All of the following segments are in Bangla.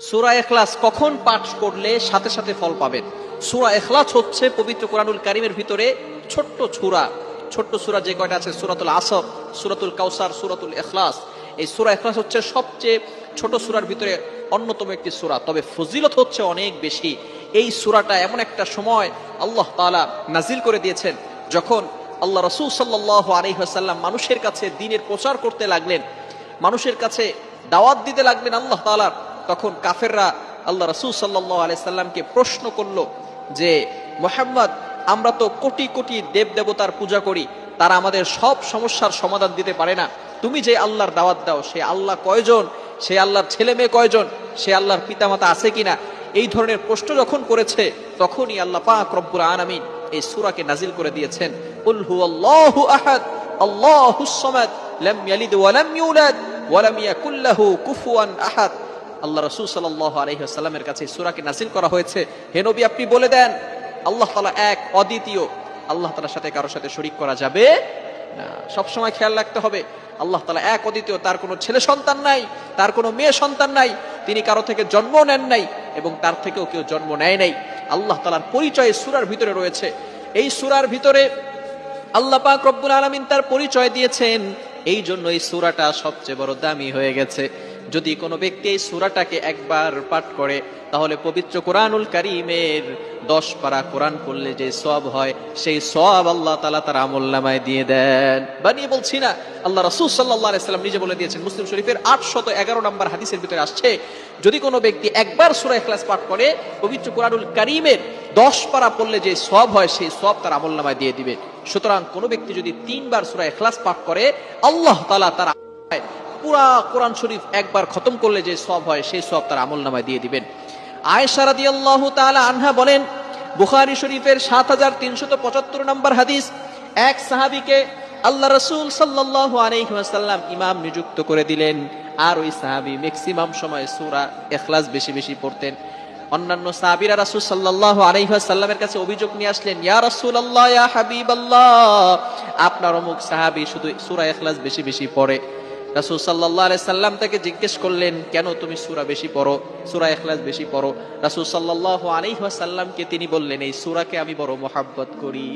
সূরা ইখলাস কখন পাঠ করলে সাথে সাথে ফল পাবেন? সূরা ইখলাস হচ্ছে পবিত্র কোরআনুল কারীমের ভিতরে ছোট্ট সূরা যে কয়টা আছে, সূরাতুল আসর, সূরাতুল কাউসার, সূরাতুল ইখলাস। এই সূরা ইখলাস হচ্ছে সবচেয়ে ছোট সূরার ভিতরে অন্যতম একটি সূরা, তবে ফজিলত হচ্ছে অনেক বেশি। এই সূরাটা এমন একটা সময় আল্লাহ তাআলা নাজিল করে দিয়েছেন যখন আল্লাহ রাসূল সাল্লাল্লাহু আলাইহি ওয়াসাল্লাম মানুষের কাছে দ্বীনের প্রচার করতে লাগলেন, মানুষের কাছে দাওয়াত দিতে লাগলেন আল্লাহ তাআলার। তখন কাফেররা আল্লাহ রাসূল সাল্লাল্লাহু আলাইহি সাল্লামকে প্রশ্ন করলো যে, মুহাম্মদ, আমরা তো কোটি কোটি দেব দেবতার পূজা করি, তারা আমাদের সব সমস্যার সমাধান দিতে পারে না। তুমি যে আল্লাহর দাওয়াত দাও, সে আল্লাহ কয়জন? সে আল্লাহর ছেলে মেয়ে কয়জন? সে আল্লাহর পিতামাতা আছে কিনা? এই ধরনের প্রশ্ন যখন করেছে, তখনই আল্লাহ পাক রব্বুল আলামিন এই সূরাকে নাজিল করে দিয়েছেন। কুল হুয়াল্লাহু আহাদ আল্লাহুস সামাদ লাম ইয়ালিদ ওয়া লাম ইউলাদ ওয়া লাম ইয়াকুল লাহু কুফুয়ান আহাদ। আল্লাহ রাসূল সাল্লাল্লাহু আলাইহি ওয়াসাল্লামের কাছে সূরাকে নাজিল করা হয়েছে, হে নবী, আপনি বলে দেন আল্লাহ তাআলা এক, অদ্বিতীয়। আল্লাহ তাআলার সাথে কারোর সাথে শরীক করা যাবে না। সবসময় খেয়াল রাখতে হবে, আল্লাহ তাআলা এক, অদ্বিতীয়। তার কোনো ছেলে সন্তান নাই, তার কোনো মেয়ে সন্তান নাই, তিনি কারো থেকে জন্ম নেন নাই এবং তার থেকেও কেউ জন্ম নেয় নাই। আল্লাহ তাআলার পরিচয় সূরার ভিতরে রয়েছে। এই সূরার ভিতরে আল্লাহ পাক রব্বুল আলামিন তার পরিচয় দিয়েছেন, এই জন্য এই সূরাটা সবচেয়ে বড় দামি হয়ে গেছে। যদি কোনো ব্যক্তি এই সূরাটাকে একবার পাঠ করে, তাহলে পবিত্র কোরআনুল কারীমের 10 পারা কোরআন পড়লে যে সওয়াব হয়, সেই সওয়াব আল্লাহ তাআলা তার আমলনামায় দিয়ে দেন। বানিয়ে বলছি না, আল্লাহ রাসূল সাল্লাল্লাহু আলাইহি সাল্লাম নিজে বলে দিয়েছেন। মুসলিম শরীফের 811 নম্বর হাদিসের ভিতরে আসছে, যদি কোনো ব্যক্তি একবার সূরা ইখলাস পাঠ করে, পবিত্র কোরআনুল কারীমের 10 পারা পড়লে যে সওয়াব হয়, সেই সওয়াব তার আমলনামায় দিয়ে দিবেন। সুতরাং কোনো ব্যক্তি যদি 3 বার সূরা ইখলাস পাঠ করে, আল্লাহ তাআলা তার পুরা কোরআন শরীফ একবার খতম করলে যে সওয়াব হয়, সেই সওয়াব তার আমলনামায় দিয়ে দিবেন। আয়েশা রাদিয়াল্লাহু তাআলা আনহা বলেন, বুখারী শরীফের 7375 নম্বর হাদিস, এক সাহাবীকে আল্লাহ রাসূল সাল্লাল্লাহু আলাইহি ওয়াসাল্লাম ইমাম নিযুক্ত করে দিলেন, আর ওই সাহাবী ম্যাক্সিমাম সময় সূরা ইখলাস বেশি বেশি পড়তেন। অন্যান্য সাহাবীরা রাসূল সাল্লাল্লাহু আলাইহি ওয়াসাল্লামের কাছে অভিযোগ নিয়ে আসলেন, ইয়া রাসূলুল্লাহ, ইয়া হাবিবাল্লাহ, আপনার অমুক সাহাবী শুধু সূরা ইখলাস বেশি বেশি পড়ে। রাসূল সাল্লাল্লাহু আলাইহি সাল্লাম তাকে জিজ্ঞেস করলেন, কেন তুমি সূরা বেশি পড়ো, সূরা ইখলাস বেশি পড়ো? রাসূল সাল্লাল্লাহু আলাইহি ওয়াসাল্লামকে তিনি বললেন, এই সূরাকে আমি বড় মহব্বত করি।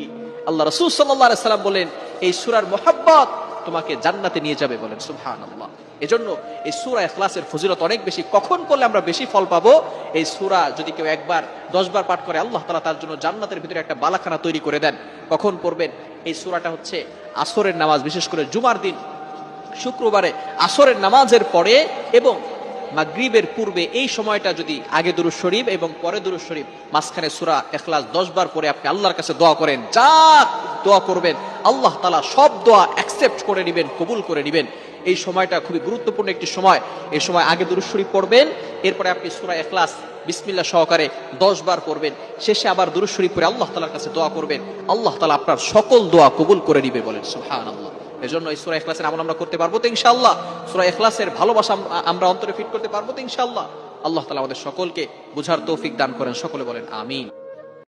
আল্লাহ রাসূল সাল্লাল্লাহু আলাইহি সাল্লাম বলেন, এই সূরার মহব্বত তোমাকে জান্নাতে নিয়ে যাবে। বলেন সুবহানাল্লাহ। এজন্য এই সূরা ইখলাসের ফজিলত অনেক বেশি। কখন পড়লে আমরা বেশি ফল পাবো? এই সূরা যদি কেউ একবার 10 বার পাঠ করে, আল্লাহ তাআলা তার জন্য জান্নাতের ভিতরে একটা বালাখানা তৈরি করে দেন। কখন পড়বেন? এই সূরাটা হচ্ছে আসরের নামাজ, বিশেষ করে জুমার দিন, শুক্রবারে আসরের নামাজের পরে এবং মাগরিবের পূর্বে, এই সময়টা যদি আগে দুরূদ শরীফ এবং পরে দুরূদ শরীফ, মাঝখানে সূরা ইখলাস 10 বার পরে আপনি আল্লাহর কাছে দোয়া করেন, যা দোয়া করবেন আল্লাহ তাআলা সব দোয়া অ্যাকসেপ্ট করে নেবেন, কবুল করে নেবেন। এই সময়টা খুবই গুরুত্বপূর্ণ একটি সময়। এই সময় আগে দুরূদ শরীফ পড়বেন, এরপরে আপনি সূরা ইখলাস বিসমিল্লাহ সহকারে 10 বার পড়বেন, শেষে আবার দুরূদ শরীফ পড়ে আল্লাহ তাআলার কাছে দোয়া করবেন, আল্লাহ তাআলা আপনার সকল দোয়া কবুল করে নেবে। বলেন সুবহানাল্লাহ। এজন্য এই সূরা ইখলাসের আমল আমরা করতে পারবো তো ইনশাআল্লাহ? সূরা ইখলাসের ভালোবাসা আমরা অন্তরে ফিট করতে পারবো তো ইনশাআল্লাহ? আল্লাহ তাআলা আমাদের সকলকে বুঝার তৌফিক দান করেন। সকলে বলেন আমিন।